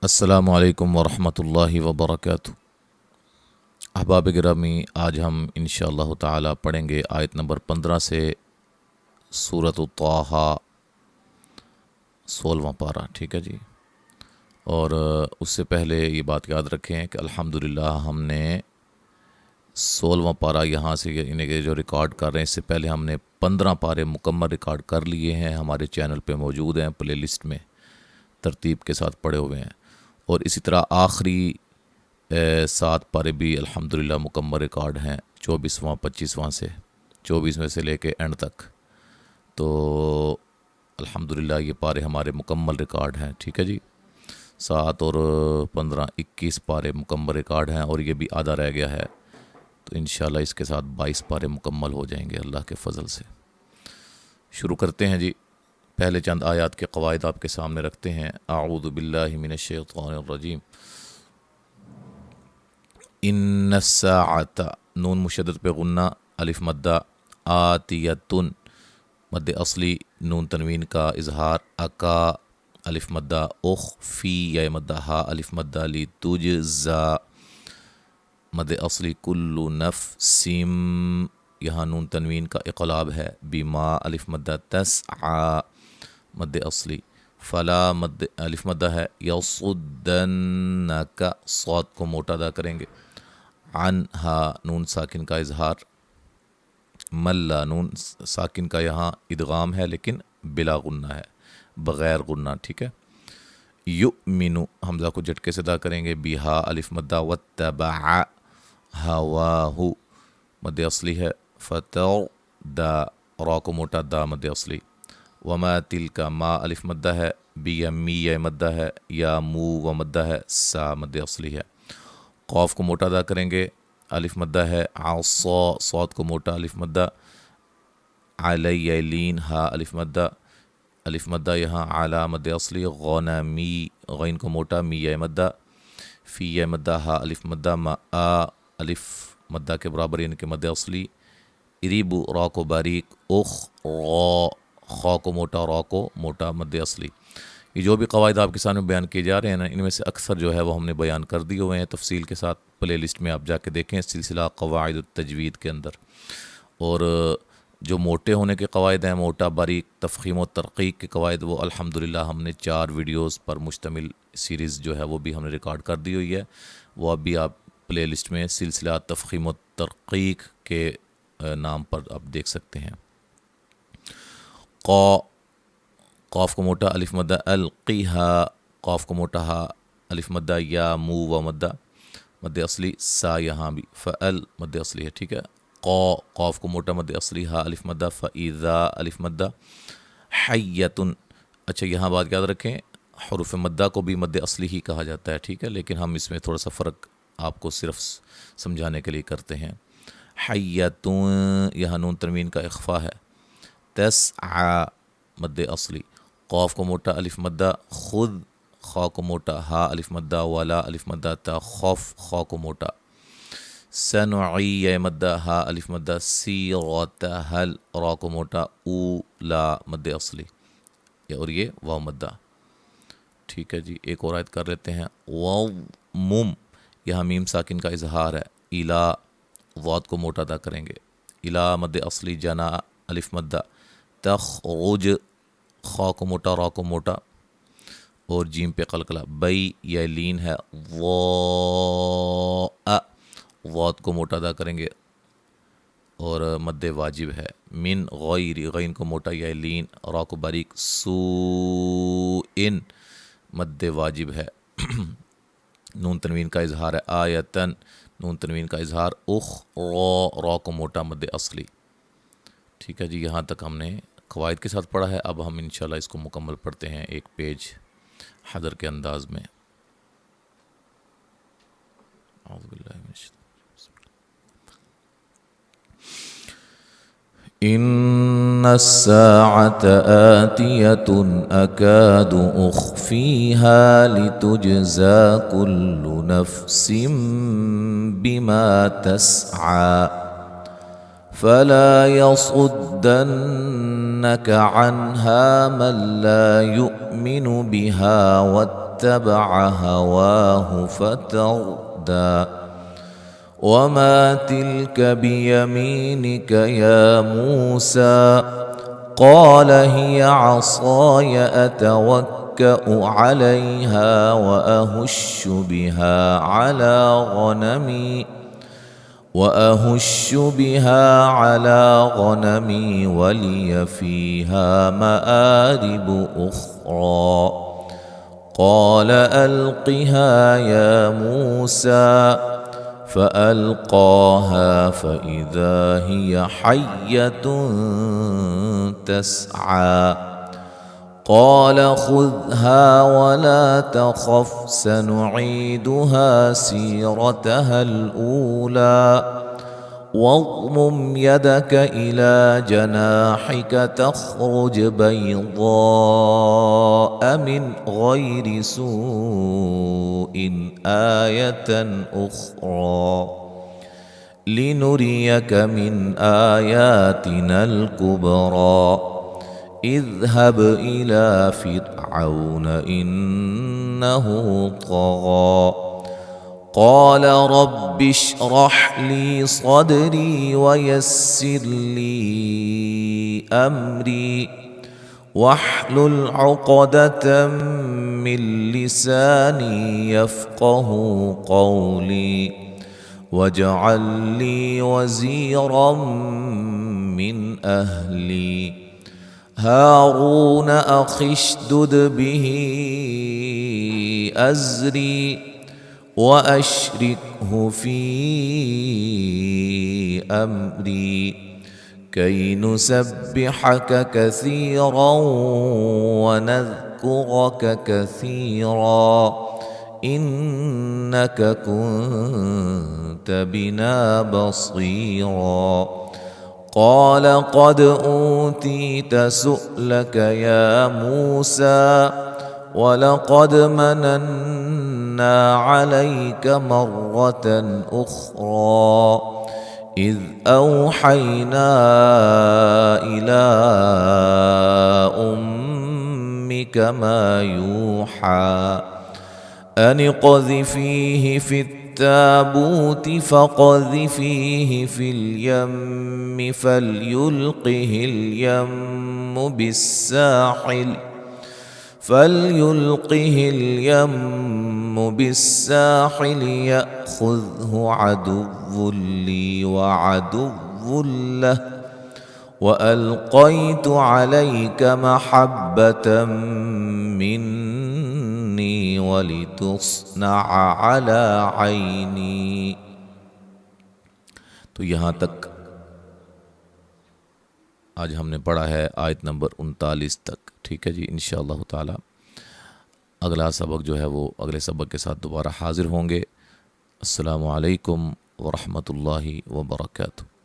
السلام علیکم ورحمۃ اللہ وبرکاتہ۔ احباب گرامی، آج ہم انشاءاللہ تعالی پڑھیں گے آیت نمبر 15 سے سورۃ طٰہٰ، 16واں پارہ، ٹھیک ہے جی۔ اور اس سے پہلے یہ بات یاد رکھیں کہ الحمدللہ ہم نے 16واں پارہ یہاں سے انہیں جو ریکارڈ کر رہے ہیں، اس سے پہلے ہم نے 15 پارے مکمل ریکارڈ کر لیے ہیں، ہمارے چینل پہ موجود ہیں، پلے لسٹ میں ترتیب کے ساتھ پڑھے ہوئے ہیں۔ اور اسی طرح آخری 7 پارے بھی الحمدللہ مکمل ریکارڈ ہیں، 24واں 25واں سے 24ویں سے لے کے اینڈ تک۔ تو الحمدللہ یہ پارے ہمارے مکمل ریکارڈ ہیں، ٹھیک ہے جی۔ 7 اور 15 21 پارے مکمل ریکارڈ ہیں، اور یہ بھی آدھا رہ گیا ہے، تو انشاءاللہ اس کے ساتھ 22 پارے مکمل ہو جائیں گے اللہ کے فضل سے۔ شروع کرتے ہیں جی۔ پہلے چند آیات کے قواعد آپ کے سامنے رکھتے ہیں۔ اعوذ باللہ من الشیطان الرجیم۔ ان الساعۃ، نون مشدد پہ غنہ، الف مدہ، آتیتن مد اصلی، نون تنوین کا اظہار، اکا الف مدہ، اخ فی یا مدہ ہا الف مدہ، لی تجزا مد اصلی، کل نفس، یہاں نون تنوین کا اقلاب ہے، بما الف مدہ، تسعی مد اصلی، فلا مد الف مدہ ہے، یصدنک، صاد کو موٹا ادا کریں گے، عنہا نون ساکن کا اظہار، ملا نون ساکن کا یہاں ادغام ہے لیکن بلا غنہ ہے، بغیر غنہ، ٹھیک ہے۔ یؤمنو حمزہ کو جھٹکے سے ادا کریں گے، بیہا الف مدہ، واتبع ہواہ مد اصلی ہے، فتر دا، را کو موٹا، دا مد اصلی، وما تلک ما الف مدہ ہے، بیمی یا مدہ ہے، یا مو و مدہ ہے، سا مد اصلی ہے۔ قوف کو موٹا ادا کریں گے، الف مدہ ہے، عصا صاد کو موٹا الف مدہ، علی لین ہا الف مدہ یہاں علا مد اصلی، غنمی غین کو موٹا، می یا مدہ، فی یا مدہ ہا الف مدہ، ما الف مدہ کے برابر یعنی کہ مد اصلی، اریبو را کو باریک، اخ را، خا کو موٹا، را کو موٹا مد اصلی۔ یہ جو بھی قواعد آپ کے سامنے بیان کیے جا رہے ہیں نا، ان میں سے اکثر جو ہے وہ ہم نے بیان کر دیے ہوئے ہیں تفصیل کے ساتھ، پلے لسٹ میں آپ جا کے دیکھیں، سلسلہ قواعد التجوید کے اندر۔ اور جو موٹے ہونے کے قواعد ہیں، موٹا باریک تفخیم و ترقیق کے قواعد، وہ الحمدللہ ہم نے 4 ویڈیوز پر مشتمل سیریز جو ہے وہ بھی ہم نے ریکارڈ کر دی ہوئی ہے، وہ اب بھی آپ پلے لسٹ میں سلسلہ تفخیم و ترقیق کے نام پر آپ دیکھ سکتے ہیں۔ قاف کو موٹا الف مدہ، القیہا قاف کو موٹا ہا الف مدہ، یا مو و مدہ مد اصلی، سا یہاں بھی فعل مد اصلی ہے، ٹھیک ہے۔ قاف کو موٹا مد اصلی، ہا الف مدہ، فاذا الف مدہ، حیتن، اچھا یہاں بات یاد رکھیں، حروف مدہ کو بھی مد اصلی ہی کہا جاتا ہے، ٹھیک ہے، لیکن ہم اس میں تھوڑا سا فرق آپ کو صرف سمجھانے کے لیے کرتے ہیں۔ حیتن یہاں نون تنوین کا اخفا ہے، تسعی مد اصلی، قاف کو موٹا الف مدہ، خود خا کو موٹا، ہا الف مدہ، ولا الف مدہ، تا خوف خا کو موٹا، سنعی یا مدہ، ہا الف مدہ، سیغتہل را کو موٹا، اولا مد اصلی، اور یہ واو مدہ، ٹھیک ہے جی۔ ایک اور آیت کر لیتے ہیں، وَمُم یہاں میم ساکن کا اظہار ہے، الا ضاد کو موٹا ادا کریں گے، الا مد اصلی، جنا الف مدہ، تخرج خا کو موٹا، را کو موٹا، اور جیم پہ قلقلہ، بئی یا لین ہے، ضاد کو موٹا ادا کریں گے اور مد واجب ہے، من غیر غین کو موٹا یا لین، را کو باریک، سوءن مد واجب ہے، نون تنوین کا اظہار ہے، آیتن نون تنوین کا اظہار، اخ را کو موٹا مد اصلی، ٹھیک ہے جی۔ یہاں تک ہم نے قواعد کے ساتھ پڑھا ہے، اب ہم انشاءاللہ اس کو مکمل پڑھتے ہیں ایک پیج حضر کے انداز میں۔ اعوذ باللہ من الشیطان ان الساعة آتية أكاد أخفيها لتجزى كل نفس بما تسعى فلا يصدنك عنها من لا يؤمن بها واتبع هواه فتردى وما تلك بيمينك يا موسى قال هي عصاي أتوكأ عليها وأهش بها على غنمي ولي فيها مآرب أخرى قال ألقها يا موسى فألقاها فإذا هي حية تسعى قال خذها ولا تخف سنعيدها سيرتها الأولى واضمم يدك إلى جناحك تخرج بيضاء من غير سوء آية أخرى لنريك من آياتنا الكبرى اذهب إلى فرعون إنه طغى قال رب اشرح لي صدري ويسر لي أمري واحلل عقدة من لساني يفقه قولي واجعل لي وزيرا من أهلي هارون أخي اشدد به أزري وأشركه في أمري كي نسبحك كثيرا ونذكرك كثيرا إنك كنت بنا بصيرا قال قد أوتيت سؤلك يا موسى ولقد مننا عليك مرة أخرى إذ أوحينا إلى أمك ما يوحى أن اقذفيه في التابوت فاقذفيه في اليم فليلقه اليم بالساحل يأخذه عدو لي وعدو له وألقيت عليك محبة مني ولتصنع على عيني. تو یہاں تک آج ہم نے پڑھا ہے آیت نمبر 39 تک. ٹھیک ہے جی، انشاءاللہ تعالی اگلا سبق جو ہے وہ اگلے سبق کے ساتھ دوبارہ حاضر ہوں گے. السلام علیکم ورحمۃ اللہ وبرکاتہ.